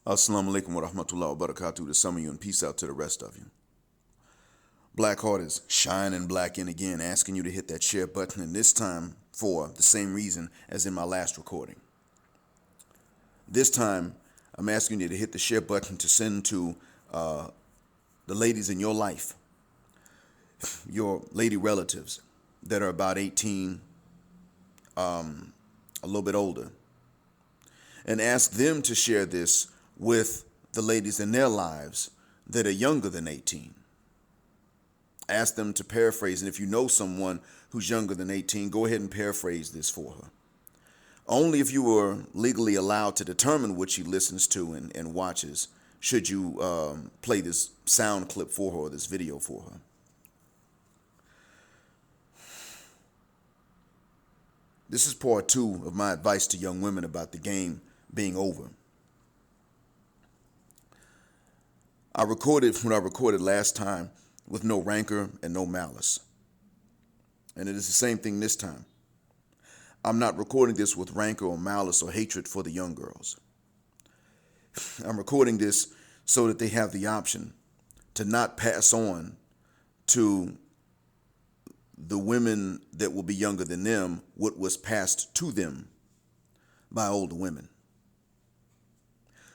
Assalamu alaikum wa rahmatullahi wa barakatuh to some of you and peace out to the rest of you. Blackheart is shining black in again, asking you to hit that share button, and this time for the same reason as in my last recording. This time, I'm asking you to hit the share button to send to the ladies in your life, your lady relatives that are about 18, a little bit older, and ask them to share this with the ladies in their lives that are younger than 18. Ask them to paraphrase, and if you know someone who's younger than 18, go ahead and paraphrase this for her. Only if you are legally allowed to determine what she listens to and watches should you play this sound clip for her or this video for her. This is part 2 of my advice to young women about the game being over. I recorded what I recorded last time with no rancor and no malice. And it is the same thing this time. I'm not recording this with rancor or malice or hatred for the young girls. I'm recording this so that they have the option to not pass on to the women that will be younger than them what was passed to them by older women.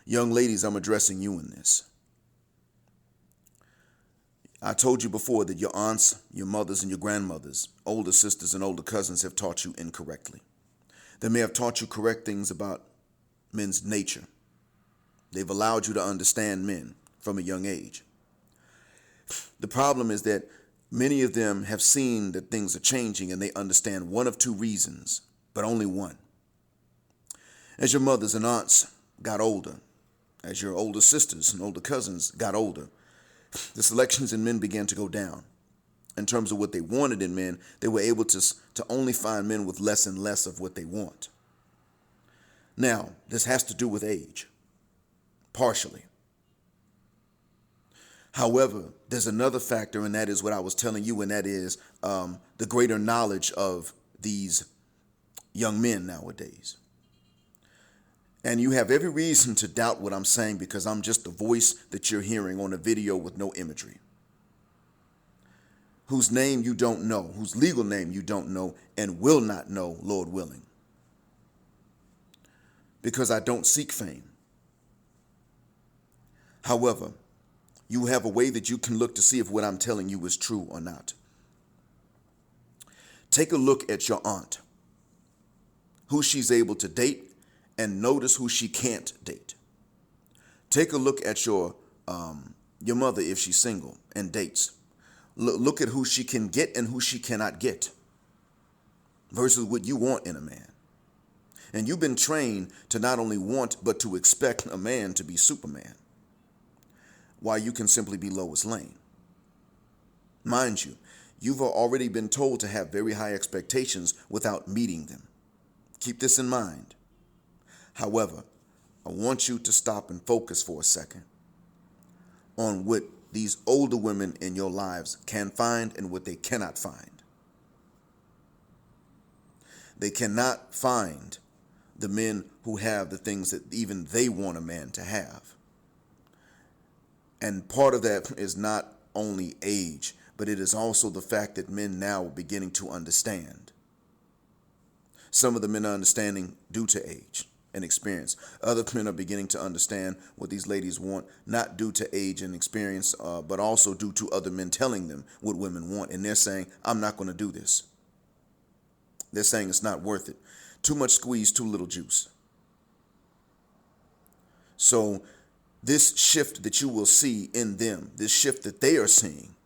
Young ladies, I'm addressing you in this. I told you before that your aunts, your mothers, and your grandmothers, older sisters and older cousins have taught you incorrectly. They may have taught you correct things about men's nature. They've allowed you to understand men from a young age. The problem is that many of them have seen that things are changing and they understand one of two reasons, but only one. As your mothers and aunts got older, as your older sisters and older cousins got older, the selections in men began to go down. In terms of what they wanted in men, they were able to only find men with less and less of what they want. Now, this has to do with age, partially. However, there's another factor, and that is what I was telling you, and that is the greater knowledge of these young men nowadays. And you have every reason to doubt what I'm saying because I'm just the voice that you're hearing on a video with no imagery. Whose name you don't know, whose legal name you don't know, and will not know, Lord willing. Because I don't seek fame. However, you have a way that you can look to see if what I'm telling you is true or not. Take a look at your aunt, who she's able to date, and notice who she can't date. Take a look at your mother if she's single and dates. Look at who she can get and who she cannot get versus what you want in a man. And you've been trained to not only want but to expect a man to be Superman, while you can simply be Lois Lane. Mind you, you've already been told to have very high expectations without meeting them. Keep this in mind. However, I want you to stop and focus for a second on what these older women in your lives can find and what they cannot find. They cannot find the men who have the things that even they want a man to have. And part of that is not only age, but it is also the fact that men now are beginning to understand. Some of the men are understanding due to age and experience. Other men are beginning to understand what these ladies want, not due to age and experience, but also due to other men telling them what women want. And they're saying, I'm not going to do this. They're saying it's not worth it. Too much squeeze, too little juice. So this shift that you will see in them, this shift that they are seeing,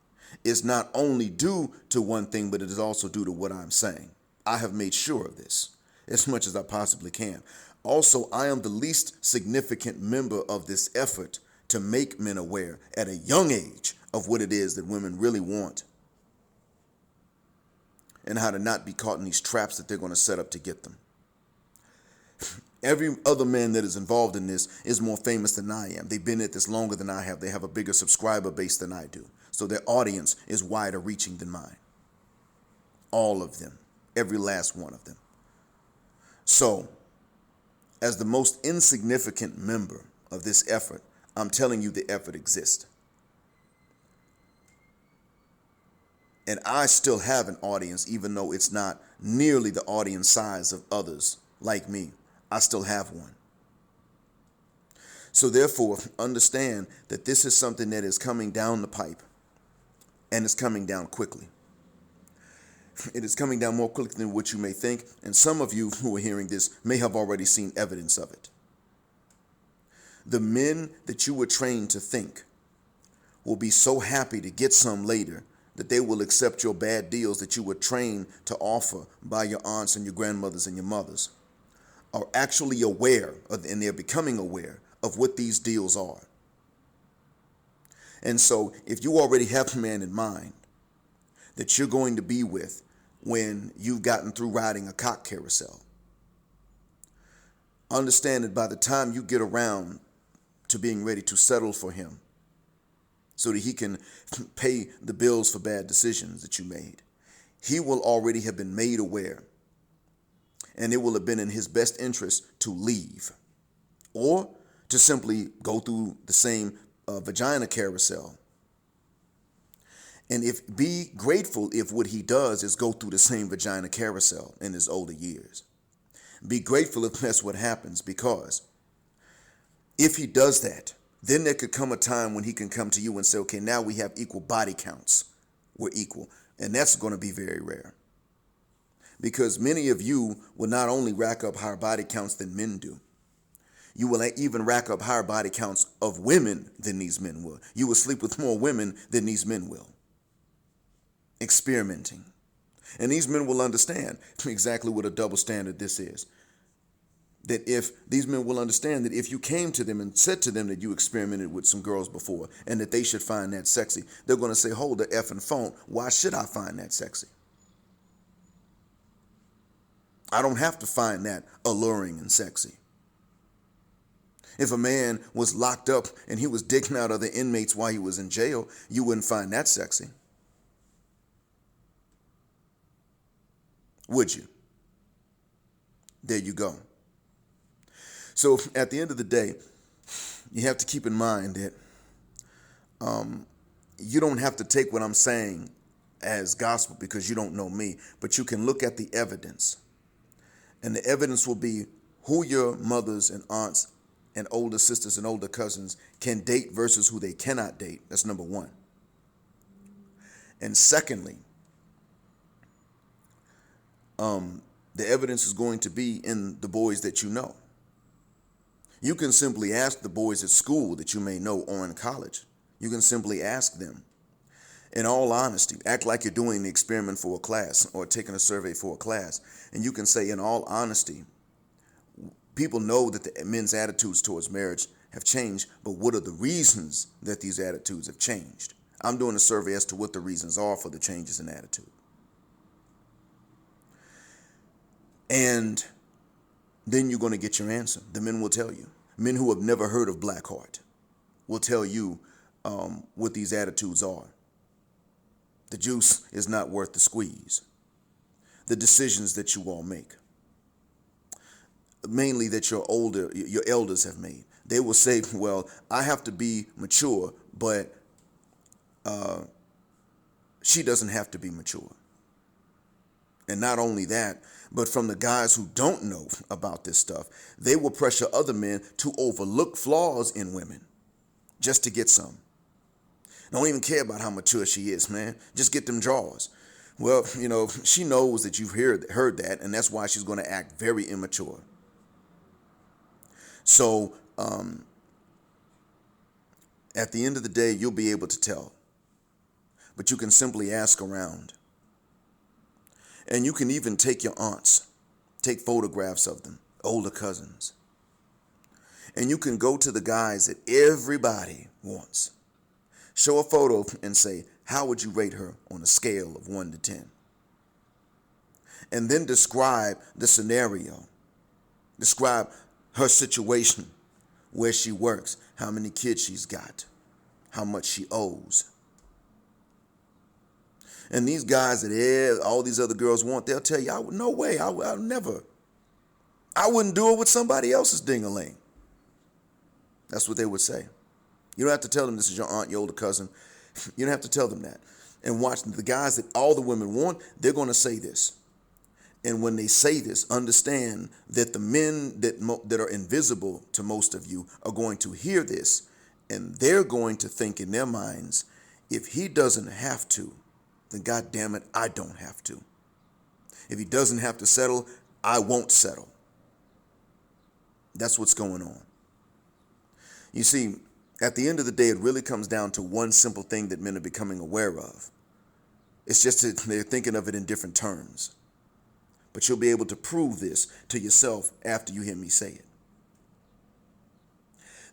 is not only due to one thing, but it is also due to what I'm saying. I have made sure of this as much as I possibly can. Also, I am the least significant member of this effort to make men aware at a young age of what it is that women really want and how to not be caught in these traps that they're going to set up to get them. Every other man that is involved in this is more famous than I am. They've been at this longer than I have. They have a bigger subscriber base than I do. So their audience is wider reaching than mine. All of them. Every last one of them. So, as the most insignificant member of this effort, I'm telling you the effort exists. And I still have an audience, even though it's not nearly the audience size of others like me. I still have one. So therefore, understand that this is something that is coming down the pipe, and it's coming down quickly. It is coming down more quickly than what you may think, and some of you who are hearing this may have already seen evidence of it. The men that you were trained to think will be so happy to get some later that they will accept your bad deals that you were trained to offer by your aunts and your grandmothers and your mothers, are actually aware of, and they're becoming aware of what these deals are. And so if you already have a man in mind that you're going to be with when you've gotten through riding a cock carousel, understand that by the time you get around to being ready to settle for him so that he can pay the bills for bad decisions that you made, he will already have been made aware, and it will have been in his best interest to leave or to simply go through the same vagina carousel. And be grateful if what he does is go through the same vagina carousel in his older years. Be grateful if that's what happens, because if he does that, then there could come a time when he can come to you and say, okay, now we have equal body counts. We're equal. And that's going to be very rare. Because many of you will not only rack up higher body counts than men do, you will even rack up higher body counts of women than these men will. You will sleep with more women than these men will. Experimenting. And these men will understand exactly what a double standard this is. That if these men will understand that if you came to them and said to them that you experimented with some girls before and that they should find that sexy, they're going to say, hold the effing phone. Why should I find that sexy? I don't have to find that alluring and sexy. If a man was locked up and he was digging out other inmates while he was in jail, you wouldn't find that sexy. Would you? There you go. So at the end of the day, you have to keep in mind that you don't have to take what I'm saying as gospel because you don't know me, but you can look at the evidence. And the evidence will be who your mothers and aunts and older sisters and older cousins can date versus who they cannot date. That's number one. And secondly, the evidence is going to be in the boys that you know. You can simply ask the boys at school that you may know or in college. You can simply ask them. In all honesty, act like you're doing the experiment for a class or taking a survey for a class. And you can say, in all honesty, people know that the men's attitudes towards marriage have changed, but what are the reasons that these attitudes have changed? I'm doing a survey as to what the reasons are for the changes in attitude. And then you're going to get your answer. The men will tell you. Men who have never heard of Blackheart will tell you what these attitudes are. The juice is not worth the squeeze. The decisions that you all make, mainly that your elders have made. They will say, well, I have to be mature, but she doesn't have to be mature. And not only that, but from the guys who don't know about this stuff, they will pressure other men to overlook flaws in women just to get some. Don't even care about how mature she is, man. Just get them drawers. Well, you know, she knows that you've heard that, and that's why she's going to act very immature. So, at the end of the day, you'll be able to tell. But you can simply ask around. And you can even take your aunts, take photographs of them, older cousins. And you can go to the guys that everybody wants. Show a photo and say, how would you rate her on a scale of 1 to 10? And then describe the scenario. Describe her situation, where she works, how many kids she's got, how much she owes. And these guys that all these other girls want, they'll tell you, no way, I'll never. I wouldn't do it with somebody else's ding-a-ling. That's what they would say. You don't have to tell them this is your aunt, your older cousin. You don't have to tell them that. And watch the guys that all the women want, they're going to say this. And when they say this, understand that the men that are invisible to most of you are going to hear this, and they're going to think in their minds, if he doesn't have to, then God damn it, I don't have to. If he doesn't have to settle, I won't settle. That's what's going on. You see, at the end of the day, it really comes down to one simple thing that men are becoming aware of. It's just that they're thinking of it in different terms. But you'll be able to prove this to yourself after you hear me say it.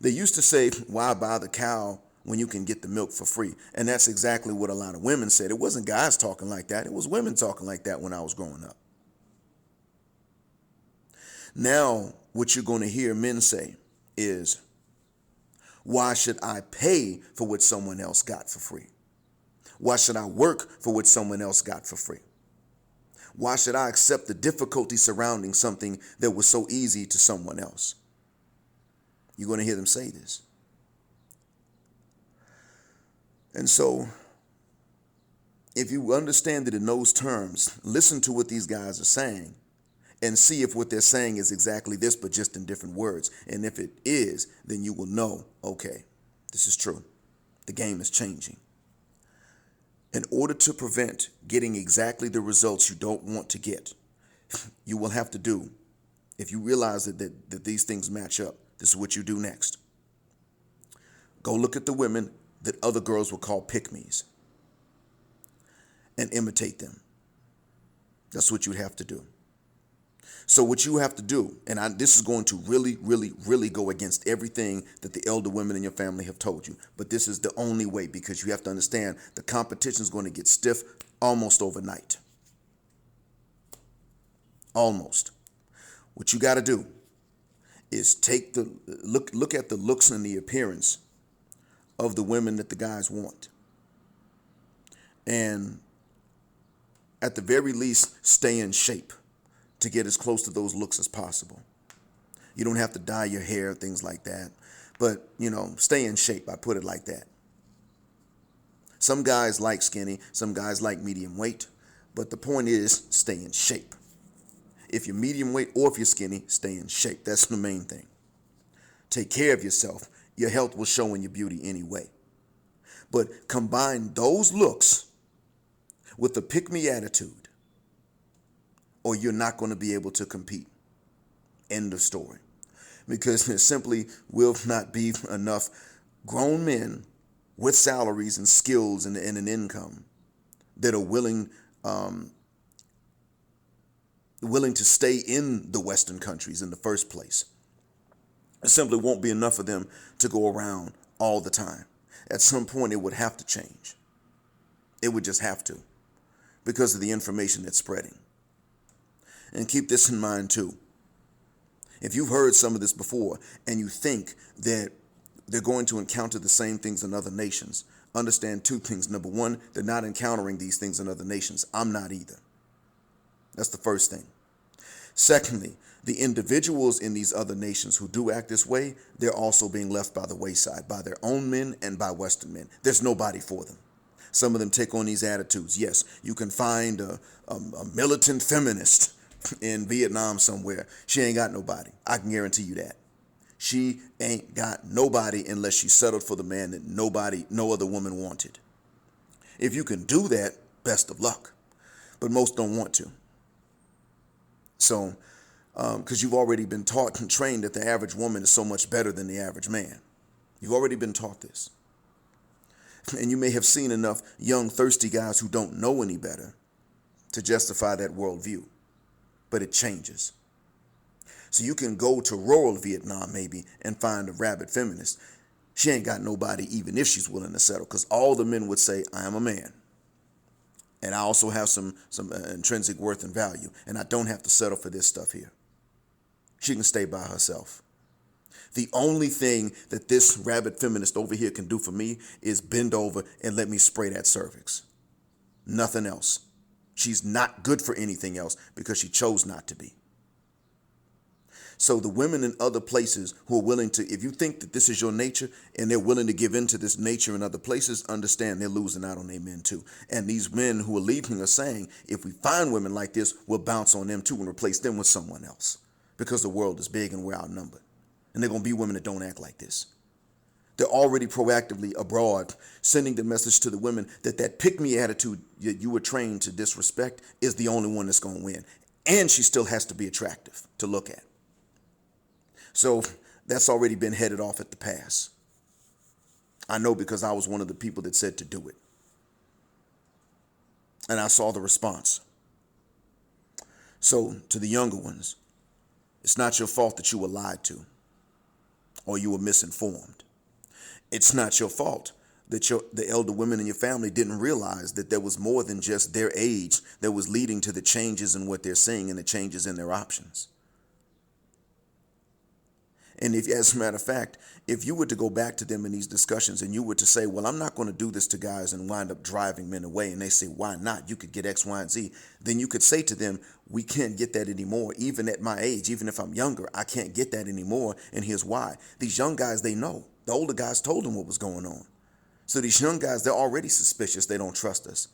They used to say, why buy the cow when you can get the milk for free? And that's exactly what a lot of women said. It wasn't guys talking like that. It was women talking like that when I was growing up. Now, what you're going to hear men say is, why should I pay for what someone else got for free? Why should I work for what someone else got for free? Why should I accept the difficulty surrounding something that was so easy to someone else? You're going to hear them say this. And so, if you understand it in those terms, listen to what these guys are saying and see if what they're saying is exactly this, but just in different words. And if it is, then you will know, okay, this is true. The game is changing. In order to prevent getting exactly the results you don't want to get, you will have to do, if you realize that these things match up, this is what you do next. Go look at the women that other girls would call pick-me's and imitate them. That's what you'd have to do. So what you have to do, and this is going to really, really, really go against everything that the elder women in your family have told you, but this is the only way, because you have to understand the competition is going to get stiff almost overnight. Almost. What you got to do is take the look at the looks and the appearance of the women that the guys want, and at the very least, stay in shape to get as close to those looks as possible. You don't have to dye your hair, things like that. But, stay in shape. I put it like that. Some guys like skinny. Some guys like medium weight. But the point is, stay in shape. If you're medium weight or if you're skinny, stay in shape. That's the main thing. Take care of yourself. Your health will show in your beauty anyway. But combine those looks with a pick-me attitude, or you're not going to be able to compete. End of story. Because there simply will not be enough grown men with salaries and skills and an income that are willing to stay in the Western countries in the first place. There simply won't be enough of them to go around all the time. At some point, it would have to change. It would just have to, because of the information that's spreading. And keep this in mind too. If you've heard some of this before and you think that they're going to encounter the same things in other nations, understand two things. Number one, they're not encountering these things in other nations. I'm not either. That's the first thing. Secondly, the individuals in these other nations who do act this way, they're also being left by the wayside by their own men and by Western men. There's nobody for them. Some of them take on these attitudes. Yes, you can find a militant feminist in Vietnam somewhere. She ain't got nobody. I can guarantee you that. She ain't got nobody unless she settled for the man that no other woman wanted. If you can do that, best of luck. But most don't want to. So, because you've already been taught and trained that the average woman is so much better than the average man. You've already been taught this. And you may have seen enough young, thirsty guys who don't know any better to justify that worldview. But it changes. So you can go to rural Vietnam maybe and find a rabid feminist. She ain't got nobody even if she's willing to settle, because all the men would say, I am a man. And I also have some intrinsic worth and value, and I don't have to settle for this stuff here. She can stay by herself. The only thing that this rabid feminist over here can do for me is bend over and let me spray that cervix. Nothing else. She's not good for anything else because she chose not to be. So the women in other places who are willing to, if you think that this is your nature and they're willing to give in to this nature in other places, understand they're losing out on their men too. And these men who are leaving are saying, if we find women like this, we'll bounce on them too and replace them with someone else, because the world is big and we're outnumbered. And they're going to be women that don't act like this. They're already proactively abroad sending the message to the women that that pick-me attitude that you were trained to disrespect is the only one that's going to win. And she still has to be attractive to look at. So that's already been headed off at the pass. I know, because I was one of the people that said to do it. And I saw the response. So to the younger ones, it's not your fault that you were lied to or you were misinformed. It's not your fault that the elder women in your family didn't realize that there was more than just their age that was leading to the changes in what they're seeing and the changes in their options. And if, as a matter of fact, if you were to go back to them in these discussions and you were to say, well, I'm not going to do this to guys and wind up driving men away, and they say, why not? You could get X, Y, and Z. Then you could say to them, we can't get that anymore. Even at my age, even if I'm younger, I can't get that anymore. And here's why. These young guys, they know. The older guys told them what was going on. So these young guys, they're already suspicious. They don't trust us.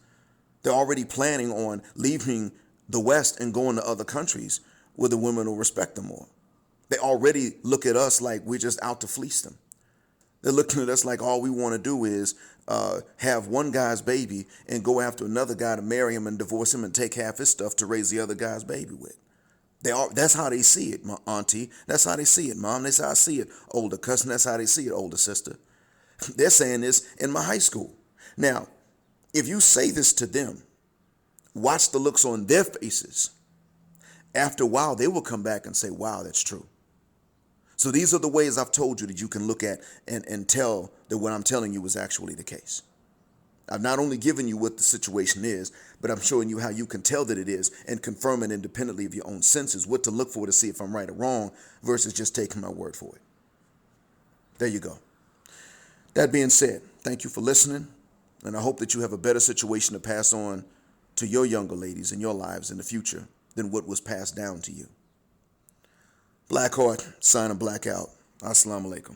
They're already planning on leaving the West and going to other countries where the women will respect them more. They already look at us like we're just out to fleece them. They're looking at us like all we want to do is have one guy's baby and go after another guy to marry him and divorce him and take half his stuff to raise the other guy's baby with. That's how they see it, my auntie. That's how they see it, mom. That's how I see it, older cousin. That's how they see it, older sister. They're saying this in my high school. Now, if you say this to them, watch the looks on their faces. After a while, they will come back and say, wow, that's true. So these are the ways I've told you that you can look at and tell that what I'm telling you is actually the case. I've not only given you what the situation is, but I'm showing you how you can tell that it is and confirm it independently of your own senses, what to look for to see if I'm right or wrong versus just taking my word for it. There you go. That being said, thank you for listening, and I hope that you have a better situation to pass on to your younger ladies in your lives in the future than what was passed down to you. Blackheart, signing Blackout. Assalamu alaikum.